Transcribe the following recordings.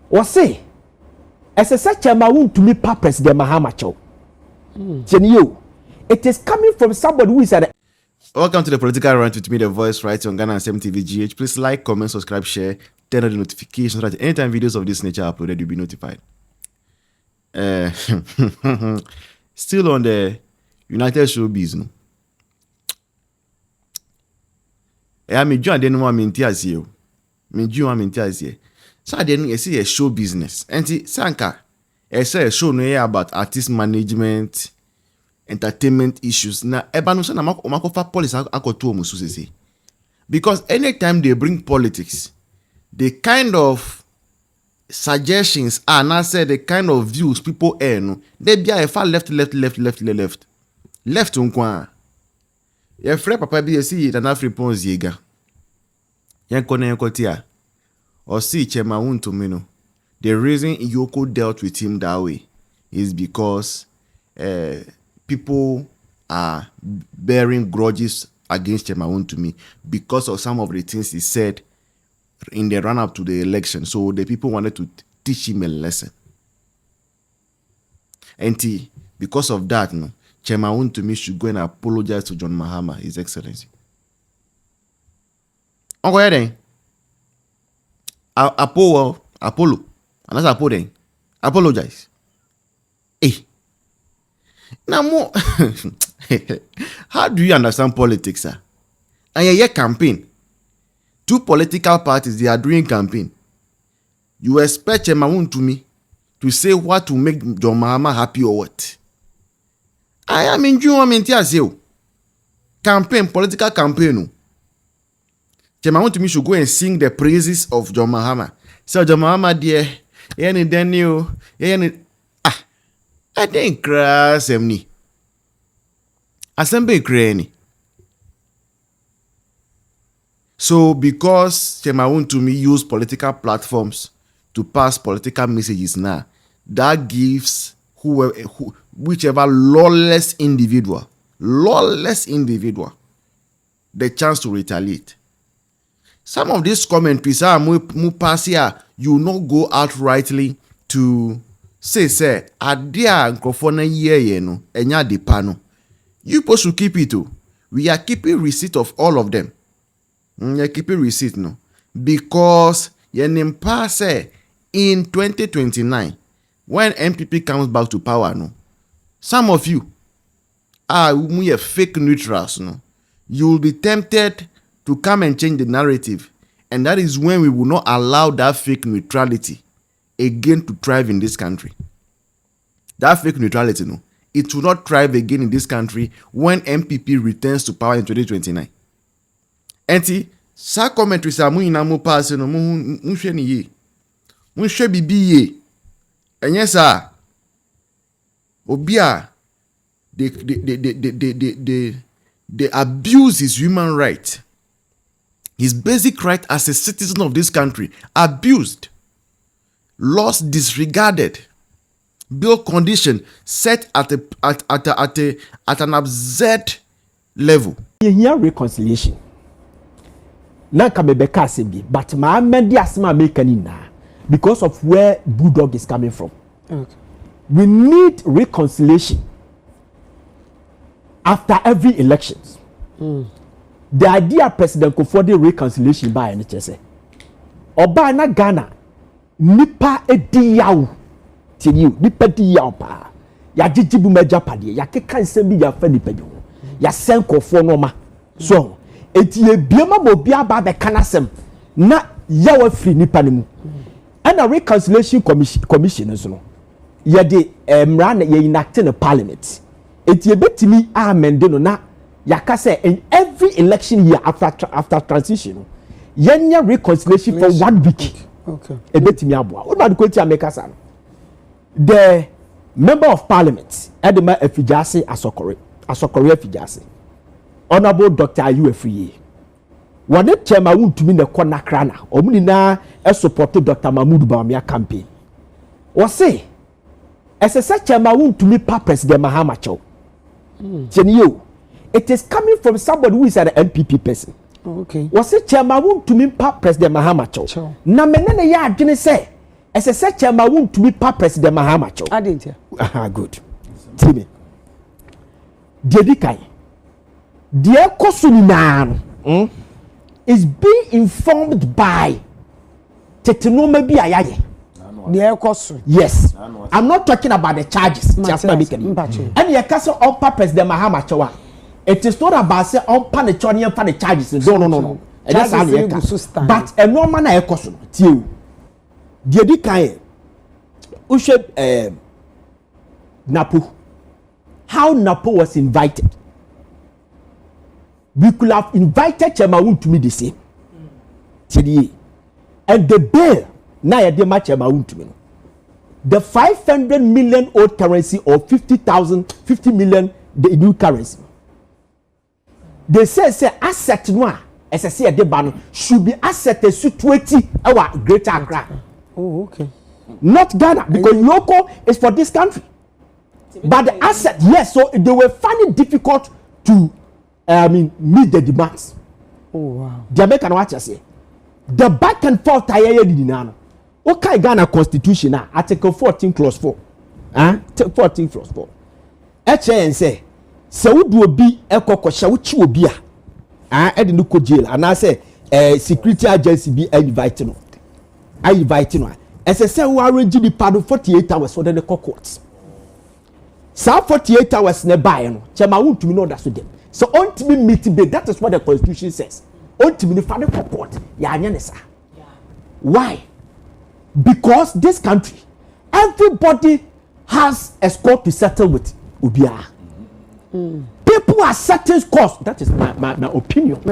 Was say, as a such amount to me, President Mahama Chow. You, it is coming from somebody who is at. Welcome to the Political Rant with me, the voice right on Ghana and MTVGH. Please like, comment, subscribe, share, turn on the notifications so that anytime videos of this nature are uploaded, you'll be notified. Still on the United Showbiz, no? Me join the one mintias here. Me join mintias here. So then you see a show business. And see, Sanka, I say a show no about artist management, entertainment issues. Na ebanu sa na makofa policy akoto omusu say. Because anytime they bring politics, the kind of suggestions and I say the kind of views people no, they be a far left unkwa. Your friend papa be see it and African Ziega. Yan kone yan kotia. Or see Chema Wontumi no. The reason Yoko dealt with him that way is because people are bearing grudges against Chema Wontumi because of some of the things he said in the run-up to the election. So the people wanted to teach him a lesson. And because of that, no, Chema Wontumi should go and apologize to John Mahama, His Excellency. Uncle Eden. Apollo, and that's Apollo. Apologize. Now more. How do you understand politics, sir? And your campaign. Two political parties, they are doing campaign. You expect Chema Wontumi to say what to make John Mahama happy or what? I am in June, campaign, political campaign. Chema Wontumi should go and sing the praises of John Mahama. So John Mahama dear, any Daniel, any I didn't crash any. Assembly cranny. So because Chema Wontumi use political platforms to pass political messages now, that gives whichever lawless individual, the chance to retaliate. Some of these commentaries are pass here. You not go outrightly to say, adia microphone ye no, enya de pano. You supposed to keep it too. We are keeping receipt of all of them. We are keeping receipt no, because yenim pass in 2029 when MPP comes back to power no. Some of you are fake neutrals no. You will be tempted to come and change the narrative. And that is when we will not allow that fake neutrality again to thrive in this country. That fake neutrality, no, it will not thrive again in this country when MPP returns to power in 2029. And sa commentary sa mu ina mu pass no mu hwe ni ye. Mu hwe bibi ye. Enye sa obia they abuse his human right. His basic right as a citizen of this country abused, laws disregarded, bill condition set at an absurd level. Here reconciliation. Na kamebeka asebi, but ma mendi asema mekani na because of where Bulldog is coming from. Okay. We need reconciliation after every elections. The idea President Kofode reconciliation by NHS. Oba na Ghana nipa ediyawo tiniu nipa diyawo pa ya jijibu meja pade ya keka nsem ya fa nipa bi ho ya senkofo no ma so eti ebiema mo bia ba be kanasem na ya wa free nipa ne mu ana reconciliation commission so no ye de mra na ye enact in parliament eti ebetimi amende no na yaka say in every election year after transition yenya reconciliation for 1 week. Okay. Ebetimi aboa. What about the kwenti ameka sa no? The member of parliament Edema Efijase Asokore Efijase Honorable Dr. Ayu Afriye wone Chema Wontumi ne kona krana omuni na support Dr. Mahmoud Bawumia campaign o say ese Chema Wontumi pa President Mahama Chow. Chenio, it is coming from somebody who is an MPP person. Okay. Was it Chema Wontumi pa President Mahama Chow? Na menene ya adwene say As a such a wound to be President Mahama. I didn't hear. Good. Tell me. Dedikai. Dear Kosunan is being informed by Tetinoma Biaye. Dear Kosu. Yes. I'm not talking about the charges. And your castle on President Mahama Chowa. It is not about say on Panichonian for the charges. No. That's how you but a no man I question you. Dedikai. Ushe Napu. How Napo was invited. We could have invited Chema to me the same. And the bill now I did match Chema to me. The 500 million old currency or 50 million the new currency. They say asset no as I say a ban should be asset to 20 our greater Accra. Oh, okay. Not Ghana because local is for this country. But the asset, yes, so they were finding it difficult to meet the demands. Oh wow. Jamaican watch I say. The back and forth I hear dinano. Okay, Ghana Constitution Article 14 clause 4. 14 clause 4. HN say would be a kokosha which will be a jail and I say security agency be inviting. I inviting one. As I say we arrange the pardon 48 hours for the courts. So 48 hours nearby, Chema won't to know that's with them. So on to be meeting, that is what the Constitution says. On to be the father court, why? Because this country, everybody has a score to settle with Ubia. People are setting scores. That is my opinion.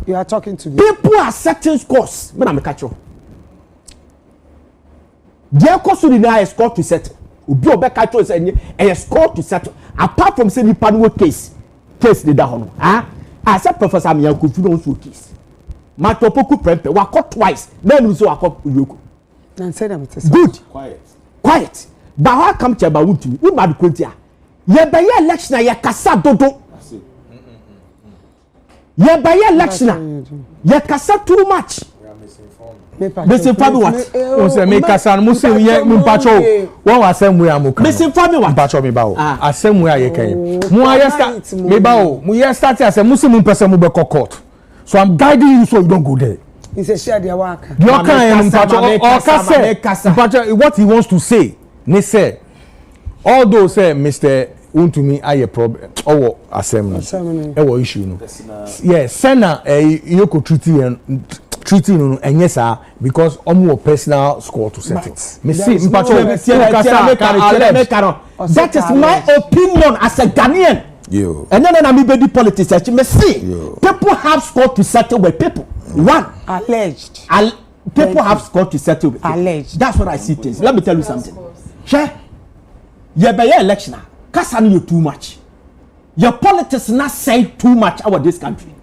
You are talking to me. People are setting scores. When I'm a catcher. Their cost to deny a score to settle. Ubi obeka is a score to settle. Apart from saying the case the down. I said Professor Miyaku don't case. Matopoku prempe wa caught twice. Then also I caught Uyoku. And say them good. Quiet. But how come to about Wontumi? We mad kuntia. Ye by election ya kasa dodo. Ye by election ya kasa too much. Misinformed what? Say me kasa Muslim ye mpacho. One was same way amuka. Misinformed what? Mpacho me bawo. Asem way ye kan. Mu ayesta me bawo. Mu ye start as a Muslim person mu be court. So I'm guiding you so you don't go there. He said share their work. What he wants to say, ne say, although say Mr. Wontumi aye problem or assembly, issue no. Yes, Senna you could treating and yes sir because more personal score to settle. That is my opinion as a Ghanaian. And then I'm be politics. People have score to settle with people. One alleged. People have scored to settle with alleged. That's what I see things. Let me tell you something. Share. Your election. Kasani you too much. Your politics not say too much about this country.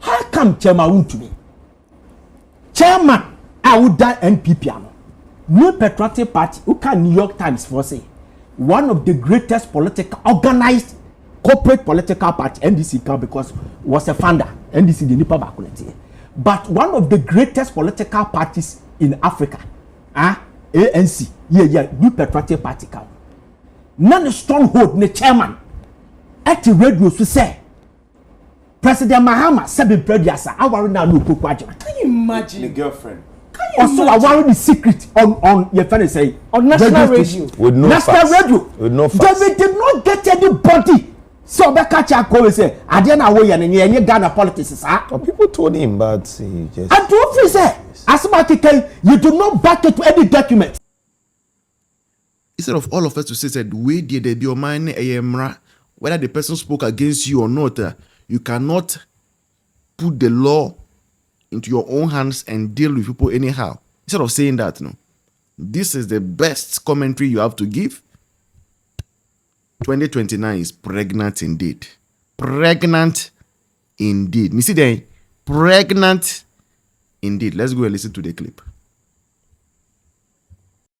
How come Chairman Wontumi? Chairman, I would die NPP. New Patriotic Party, who can New York Times for say one of the greatest political organized corporate political party NDC can because was a founder NDC the Nipa Bakuleti. But one of the greatest political parties in Africa, ANC, New Patriotic Party can. None stronghold the chairman at the radio to say President Mahama seven prediasa I worry now no Can you imagine the girlfriend? Also, I worry the secret on your friend say on national radio with no national radio with no facts. They did not get anybody. So Bekacha Kowe say, I didn't know any Ghana politics. People told him, but he just. And to say, as you do not back it to any document. Instead of all of us to say that we did the biomine AMRA, whether the person spoke against you or not, you cannot put the law into your own hands and deal with people anyhow. Instead of saying that, no, this is the best commentary you have to give. 2029 is pregnant indeed. Pregnant indeed. You see there? Pregnant indeed. Let's go and listen to the clip.